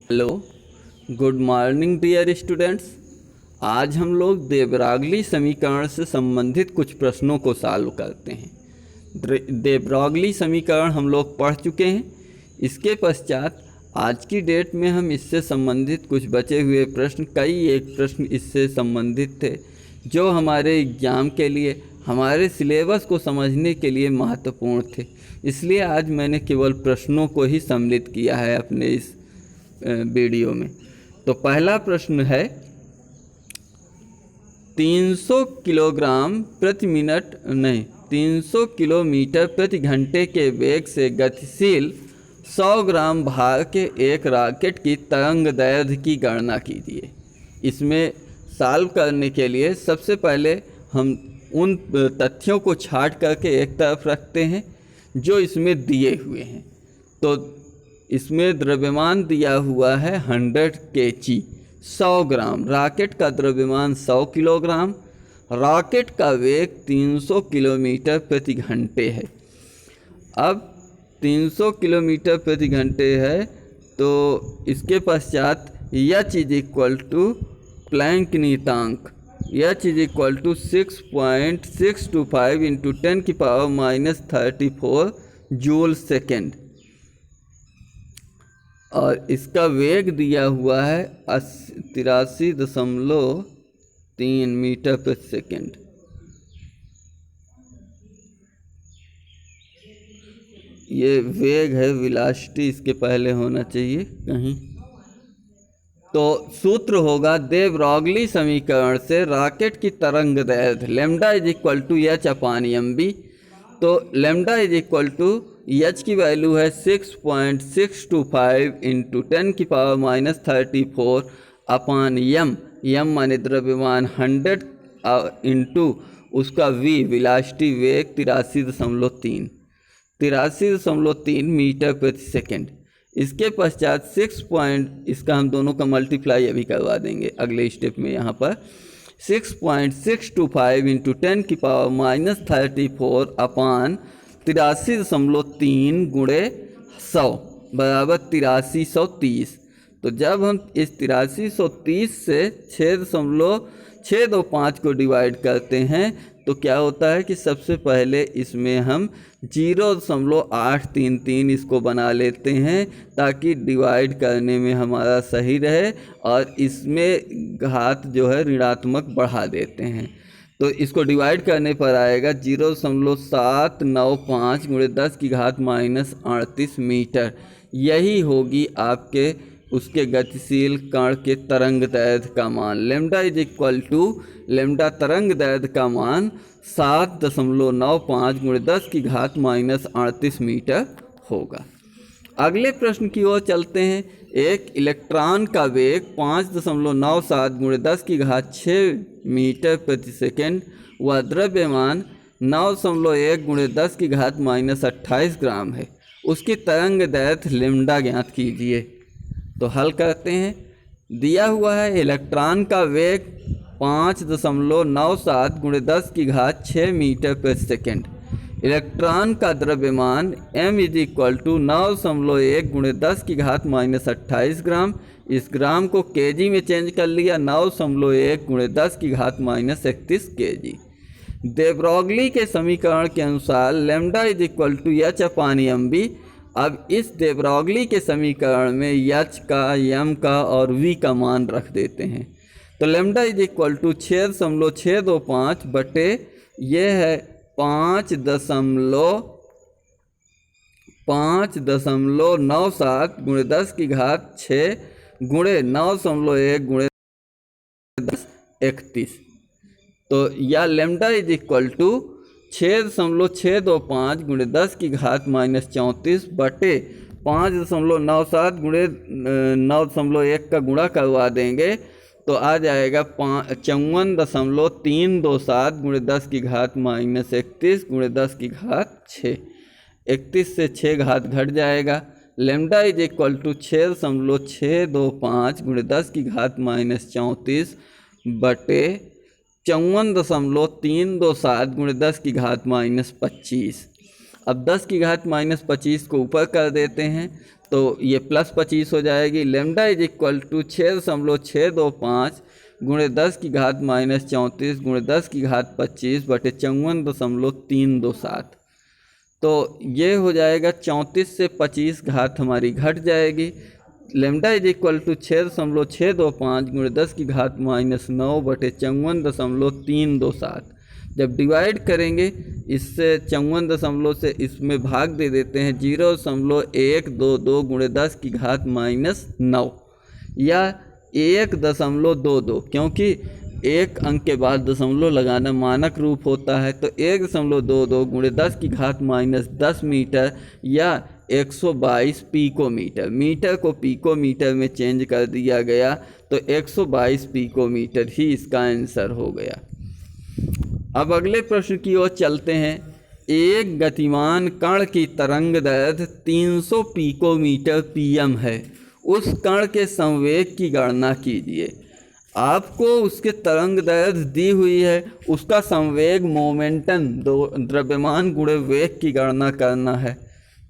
Hello, good morning dear students. आज हम लोग देब्रागली समीकरण से संबंधित कुछ प्रश्नों को सॉल्व करते हैं। देब्रागली समीकरण हम लोग पढ़ चुके हैं। इसके पश्चात आज की डेट में हम इससे संबंधित कुछ बचे हुए प्रश्न, एक प्रश्न इससे संबंधित थे जो हमारे एग्ज़ाम के लिए, हमारे सिलेबस को समझने के लिए महत्वपूर्ण थे। इसलिए आज मैंने केवल प्रश्नों को ही सम्मिलित किया है अपने इस वीडियो में। तो पहला प्रश्न है, 300 किलोग्राम प्रति मिनट नहीं 300 किलोमीटर प्रति घंटे के वेग से गतिशील 100 ग्राम भार के एक रॉकेट की तरंग दैर्घ्य की गणना कीजिए। इसमें सॉल्व करने के लिए सबसे पहले हम उन तथ्यों को छांट करके एक तरफ रखते हैं जो इसमें दिए हुए हैं। तो इसमें द्रव्यमान दिया हुआ है 100 kg, 100 ग्राम। रॉकेट का द्रव्यमान 100 किलोग्राम, रॉकेट का वेग 300 किलोमीटर प्रति घंटे है। अब 300 किलोमीटर प्रति घंटे है तो इसके पश्चात h is equal to Planck नियतांक, h is equal to 6.625 into 10⁻³ joule second, और इसका वेग दिया हुआ है 83.3 मीटर प्रति सेकेंड। ये वेग है, वेलोसिटी इसके पहले होना चाहिए कहीं। तो सूत्र होगा देब्रागली समीकरण से रॉकेट की तरंग दैर्घ्य lambda is equal to h/mv। तो lambda is equal to h की वैल्यू है 6.625 इंटू 10⁻³ अपॉन m माने द्रव्यमान 100 इंटू उसका v वेलोसिटी वेग 83.3 मीटर प्रति सेकेंड। इसके पश्चात इसका हम दोनों का मल्टीप्लाई अभी करवा देंगे अगले स्टेप में। यहाँ पर 6.625 इंटू 10⁻³ अपॉन 83.3 गुणे 100 बराबर 8330। तो जब हम इस 8330 से 6.625 को डिवाइड करते हैं तो क्या होता है कि सबसे पहले इसमें हम 0.833 इसको बना लेते हैं ताकि डिवाइड करने में हमारा सही रहे, और इसमें घात जो है ऋणात्मक बढ़ा देते हैं। तो इसको डिवाइड करने पर आएगा 0.795 गुणे 10⁻38 मीटर। यही होगी आपके उसके गतिशील कण के तरंग दैर्घ्य का मान। Lambda is equal to lambda तरंग दैर्घ्य का मान 7.95 गुणे 10⁻38 मीटर होगा। अगले प्रश्न की ओर चलते हैं। एक इलेक्ट्रॉन का वेग 5.97 गुणे 10�6 मीटर प्रति सेकेंड व द्रव्यमान 9.1 गुणे 10⁻28 ग्राम है। उसकी तरंग दैर्घ्य लैम्डा ज्ञात कीजिए। तो हल करते हैं। दिया हुआ है इलेक्ट्रॉन का वेग 5.97 गुणे 10�6 मीटर प्रति सेकेंड। इलेक्ट्रॉन का द्रव्यमान m इज इक्वल टू 9.1 गुणे 10⁻28 ग्राम। इस ग्राम को kg में चेंज कर लिया, 9.1 गुणे 10⁻31 kg। देब्रागली के समीकरण के अनुसार lambda is equal to h/mv। अब इस देब्रागली के समीकरण में h का, m का और v का मान रख देते हैं। तो लैम्डा इज इक्वल टू 6.625 बटे ये है 5.97 गुणे 10�6 गुणे 9.1 गुणे 1031। तो या लैम्डा इज इक्वल टू 6.625 गुणे 10⁷34 बटे 5.97 गुणे 9.1 का गुणा करवा देंगे तो आ जाएगा 54.327 गुणे 10⁻31 गुणे 10�6। 31 से 6 घात घट जाएगा। लैम्डा इज इक्वल टू 6.625 गुणे 10⁻34 बटे 54.327 गुणे 10⁻25। अब 10 की घात -25 को ऊपर कर देते हैं तो ये +25 हो जाएगी। लैम्डा इज इक्वल टू 6.625 गुणे 10 की घात -34 गुणे 10 की घात 25 बटे 54.327। तो ये हो जाएगा 34 से 25 घात हमारी घट जाएगी। लैम्डा इज इक्वल टू 6.625 गुणे 10 की घात -9 बटे 54.327। जब डिवाइड करेंगे इससे 54 से इसमें भाग दे देते हैं 0.122 गुणे 10 की घात -9 या 1.22, क्योंकि एक अंक के बाद दशमलव लगाना मानक रूप होता है। तो 1.22 गुणे 10 की घात -10 मीटर या 122 पिकोमीटर। मीटर को पिकोमीटर में चेंज कर दिया गया तो 122 पिकोमीटर ही इसका आंसर हो गया। अब अगले प्रश्न की ओर चलते हैं। एक गतिमान कण की तरंग दैर्घ्य 300 पिकोमीटर पीएम है। उस कण के संवेग की गणना कीजिए। आपको उसके तरंग दैर्घ्य दी हुई है, उसका संवेग मोमेंटम द्रव्यमान गुणे वेग की गणना करना है।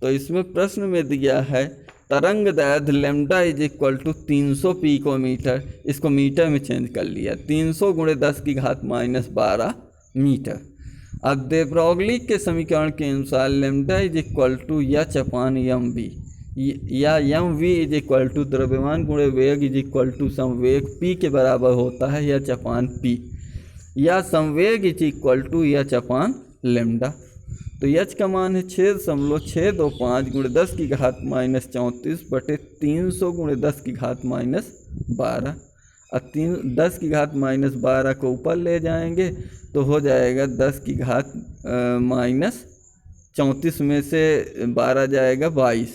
तो इसमें प्रश्न में दिया है तरंग दैर्घ्य lambda is equal to 300 picometre, इसको मीटर में चेंज कर लिया, 300 गुणे 10 की घात -12 मीटर। अब दे ब्रॉगली के समीकरण के अनुसार lambda is equal to h/mv या mv इज इक्वल टू द्रव्यमान गुणे वेग इज इक्वल टू संवेग p के बराबर होता है h/p या संवेग इज इक्वल टू h/लैम्डा। तो h का मान है 6.625 गुणे 10 की घात -34 बटे 300 गुणे 10 की घात -12। अब 10 की घात -12 को ऊपर ले जाएंगे तो हो जाएगा 10 की घात -34 में से 12 जाएगा 22।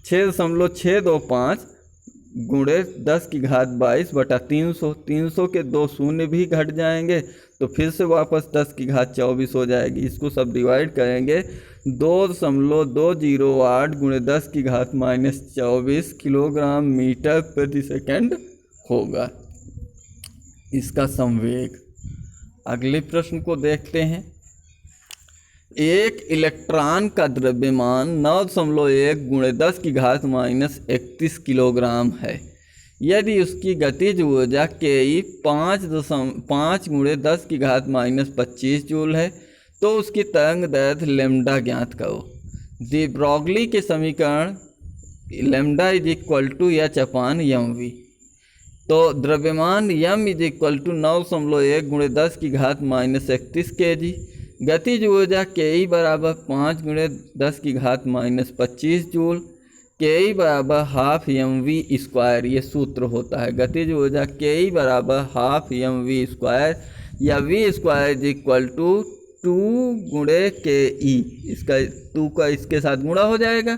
6.625 गुणे 10 की घात 22 बटा 300। 300 के 2 शून्य भी घट जाएंगे तो फिर से वापस 10 की घात 24 हो जाएगी। इसको सब डिवाइड करेंगे 2.208 गुणे 10 की घात -24 किलोग्राम मीटर प्रति सेकंड होगा इसका संवेग। अगले प्रश्न को देखते हैं। एक इलेक्ट्रॉन का द्रव्यमान 9.1 गुणे 10 की घात -31 किलोग्राम है। यदि उसकी गतिज ऊर्जा Ke 5 गुणे 10 की घात -25 जूल है तो उसकी तरंग दैर्घ्य लैम्डा ज्ञात करो। दे ब्रॉगली के समीकरण lambda is equal to h/mv। तो द्रव्यमान m इज इक्वल टू 9.1 गुणे 10 की घात -31 kg। गतिज ऊर्जा Ke बराबर 5 गुणे 10 की घात -25 जूल। Ke बराबर हाफ mv², ये सूत्र होता है। गतिज ऊर्जा Ke बराबर हाफ mv² या v² इज इक्वल टू 2 गुणे Ke। इसका 2 का इसके साथ गुणा हो जाएगा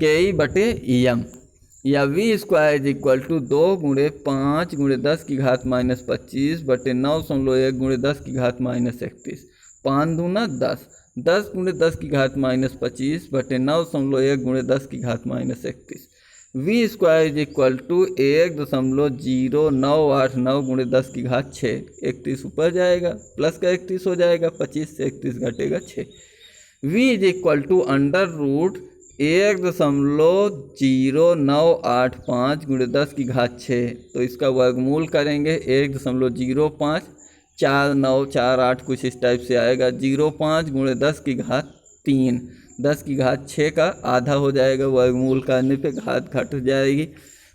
Ke बटे m या v² इज इक्वल टू 2 गुणे 5 गुणे 10 की घात -25 बटे 9.1 गुणे 10 की घात -31। 5 दूना 10, 10 गुणे 10 की घात -25 बटे 9.1 गुणे 10 की घात -31। v² इज इक्वल टू 1.0989 गुणे 10 की घात 6। 31 ऊपर जाएगा, प्लस का 31 हो जाएगा, 25 से 31 घटेगा 6। v is equal to under root 1.0985 गुणे 10 की घात 6। तो इसका वर्गमूल करेंगे 1.05, 4 9 4 8 कुछ इस टाइप से आएगा। 0.5 गुणे 10 की घात 3, 10 की घात 6 का आधा हो जाएगा। वर्गमूल करने पे घात घट जाएगी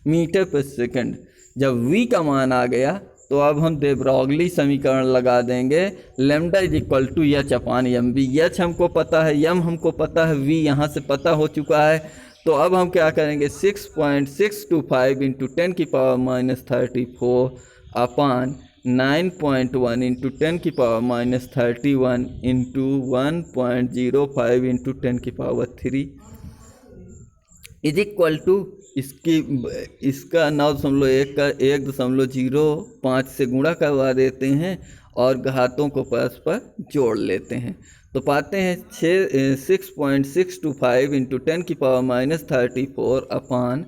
मीटर पर सेकंड। जब v का मान आ गया तो अब हम दे ब्रॉगली समीकरण लगा देंगे। Lambda is equal to h/mv। h हमको पता है, m हमको पता है, v यहाँ से पता हो चुका है। तो अब हम क्या करेंगे 6.625 इंटू 10 की पावर -34 अपान 9.1 इंटू 10 की पावर -31 इंटू 1.05 इंटू 10 की पावर 3 इज इक्वल टू इसका 9.1 का 1.05 से गुणा करवा देते हैं और घातों को परस्पर जोड़ लेते हैं। तो पाते हैं 6.625 इंटू 10 की पावर -34 अपान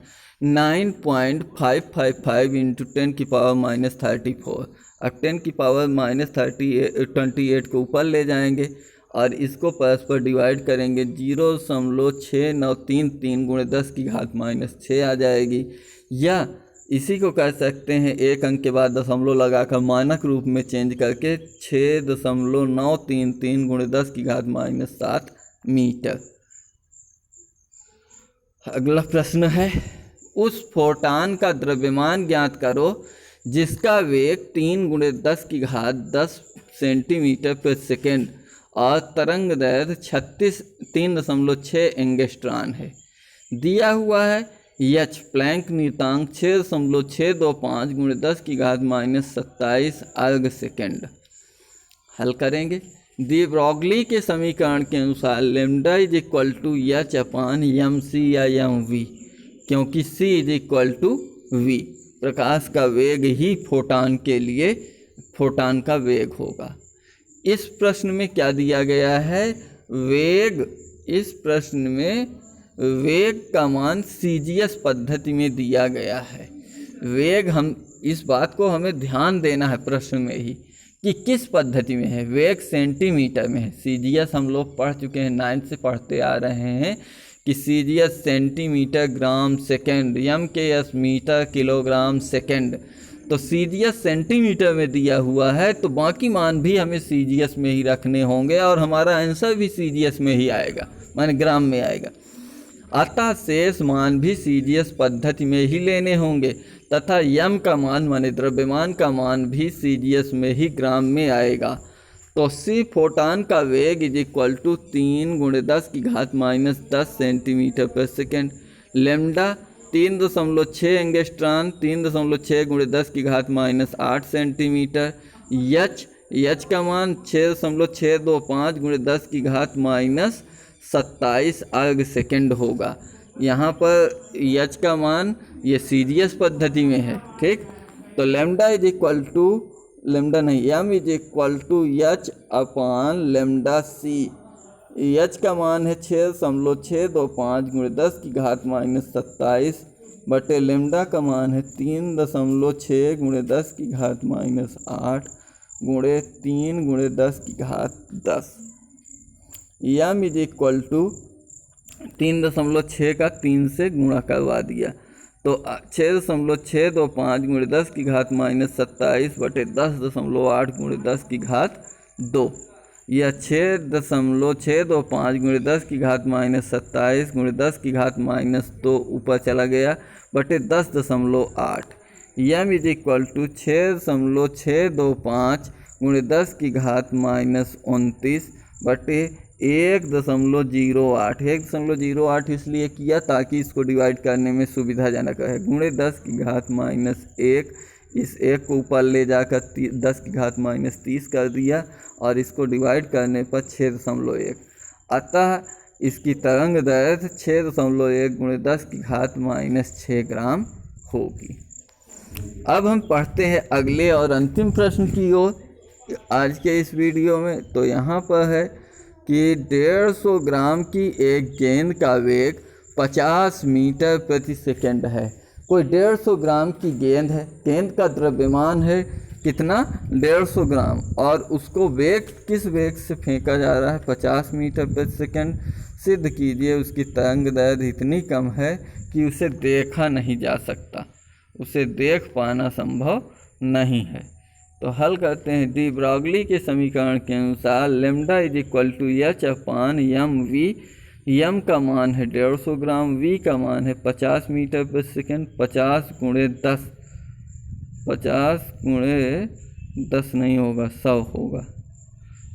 9.555 इंटू 10 की पावर -34। अब 10 की पावर -28 को ऊपर ले जाएंगे और इसको परस्पर डिवाइड करेंगे 0.6933 गुणे 10 की घात -6 आ जाएगी। या इसी को कर सकते हैं एक अंक के बाद दशमलव लगाकर मानक रूप में चेंज करके 6.933 गुणे 10 की घात -7 मीटर। अगला प्रश्न है, उस फोटान का द्रव्यमान ज्ञात करो जिसका वेग 3 गुणे 10 की घात 10 सेंटीमीटर प्रति सेकेंड और तरंग दैर्घ्य 3.6 एंगस्ट्रॉन है। दिया हुआ है एच प्लैंक नियतांक 6.625 गुणे 10 की घात -27 अर्ग सेकेंड। हल करेंगे। दी ब्रॉगली के समीकरण के अनुसार lambda is equal to H upon M C या एम वी, क्योंकि c is equal to V, प्रकाश का वेग ही फोटान के लिए फोटान का वेग होगा। इस प्रश्न में क्या दिया गया है, वेग, इस प्रश्न में वेग का मान सीजीएस पद्धति में दिया गया है। वेग, हम इस बात को हमें ध्यान देना है प्रश्न में ही कि किस पद्धति में है। वेग सेंटीमीटर में है। सीजीएस हम लोग पढ़ चुके हैं, 9th से पढ़ते आ रहे हैं कि CGS centimetre gram second, M K S metre kilogram second. तो सीजीएस सेंटीमीटर में दिया हुआ है तो बाकी मान भी हमें सीजीएस में ही रखने होंगे और हमारा आंसर भी सीजीएस में ही आएगा, माने ग्राम में आएगा। अतः शेष मान भी सीजीएस पद्धति में ही लेने होंगे तथा यम का मान माने द्रव्यमान का मान भी सीजीएस में ही ग्राम में आएगा। तो सी फोटान का वेग इज इक्वल टू 3 गुणे 10 की घात -10 सेंटीमीटर पर सेकेंड। लेमडा 3.6 एंगस्ट्रॉन, 3.6 गुणे 10 की घात -8 सेंटीमीटर। एच का मान 6.625 गुणे 10 की घात -27 अर्ग सेकेंड होगा। यहाँ पर एच का मान ये सीजीएस पद्धति में है, ठीक। तो lambda is equal to, lambda नहीं, M is equal to H upon lambda C. H का मान है 6.625 गुणे 10 की घात -27 बटे लेमडा का मान है 3.6 गुणे 10 की घात -8 गुणे 3 गुणे 10 की घात 10। एम इज इक्वल टू 3.6 का 3 से गुणा करवा दिया तो 6.625 गुणे 10 की घात -27 बटे 10.8 गुणे 10 की घात 2। यह 6.625 गुणे 10 की घात -27 गुणे 10 की घात -2 ऊपर चला गया बटे 10.8। एम इज इक्वल टू 6.625 गुणे 10 की घात -29 बटे 1.08। 1.08 इसलिए किया ताकि इसको डिवाइड करने में सुविधाजनक है। गुणे 10 की घात -1, इस एक को ऊपर ले जाकर 10 की घात -30 कर दिया और इसको डिवाइड करने पर 6.1। अतः इसकी तरंग दैर्घ्य 6.1 गुणे 10 की घात -6 ग्राम होगी। अब हम पढ़ते हैं अगले और अंतिम प्रश्न की ओर आज के इस वीडियो में। तो यहाँ पर है कि 150 ग्राम की एक गेंद का वेग 50 मीटर प्रति सेकंड है। कोई 150 ग्राम की गेंद है, गेंद का द्रव्यमान है कितना, 150 ग्राम, और उसको वेग, किस वेग से फेंका जा रहा है, 50 मीटर प्रति सेकंड। सिद्ध कीजिए उसकी तरंग दैर्घ्य इतनी कम है कि उसे देखा नहीं जा सकता, उसे देख पाना संभव नहीं है। तो हल करते हैं। डी ब्रॉगली के समीकरण के अनुसार lambda is equal to H upon m v. M का मान है 150 ग्राम, वी का मान है 50 मीटर प्रति सेकेंड। 50 गुणे 10, 50 गुणे 10 नहीं होगा, 100 होगा।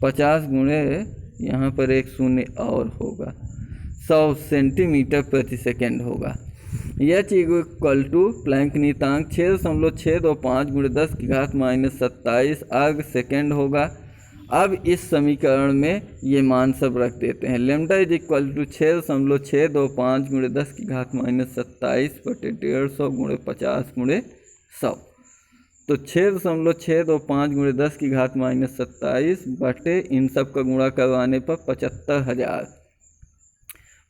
50 गुणे, यहाँ पर एक शून्य और होगा, 100 सेंटीमीटर प्रति सेकेंड होगा। एच इक्वल टू प्लैंक नियतांक 6.625 गुणे 10 की घात -27 अर्ग सेकेंड होगा। अब इस समीकरण में ये मान सब रख देते हैं। लेमडा इज इक्वल टू 6.625 गुणे 10 की घात -27 बटे 150 गुणे 50 गुणे 100। तो 6.625 गुणे 10 की घात -27 बटे इन सब का गुणा करवाने पर 75,000।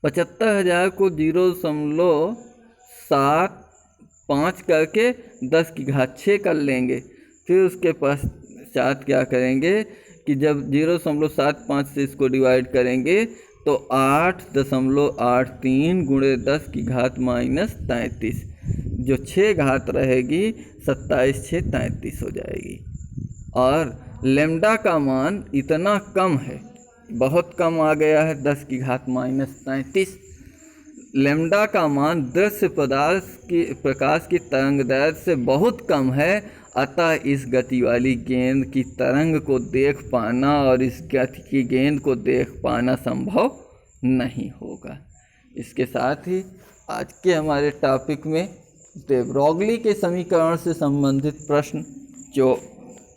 75,000 को 0.75 करके 10 की घात 6 कर लेंगे। फिर उसके पश्चात क्या करेंगे कि जब 0.75 से इसको डिवाइड करेंगे तो 8.83 गुणे 10 की घात माइनस 33, जो 6 घात रहेगी 27 6 33 हो जाएगी। और लेम्डा का मान इतना कम है, बहुत कम आ गया है, 10 की घात माइनस 33। लेम्डा का मान दृश्य प्रकाश की तरंग दैर्ध्य से बहुत कम है, अतः इस गति वाली गेंद की तरंग को देख पाना और इस गति की गेंद को देख पाना संभव नहीं होगा। इसके साथ ही आज के हमारे टॉपिक में de Broglie के समीकरण से संबंधित प्रश्न, जो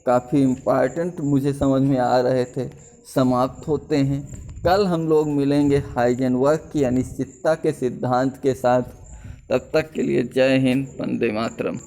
काफ़ी इम्पॉर्टेंट मुझे समझ में आ रहे थे, समाप्त होते हैं। कल हम लोग मिलेंगे हाइजेनबर्ग की अनिश्चितता के सिद्धांत के साथ। तब तक के लिए जय हिंद, वंदे मातरम।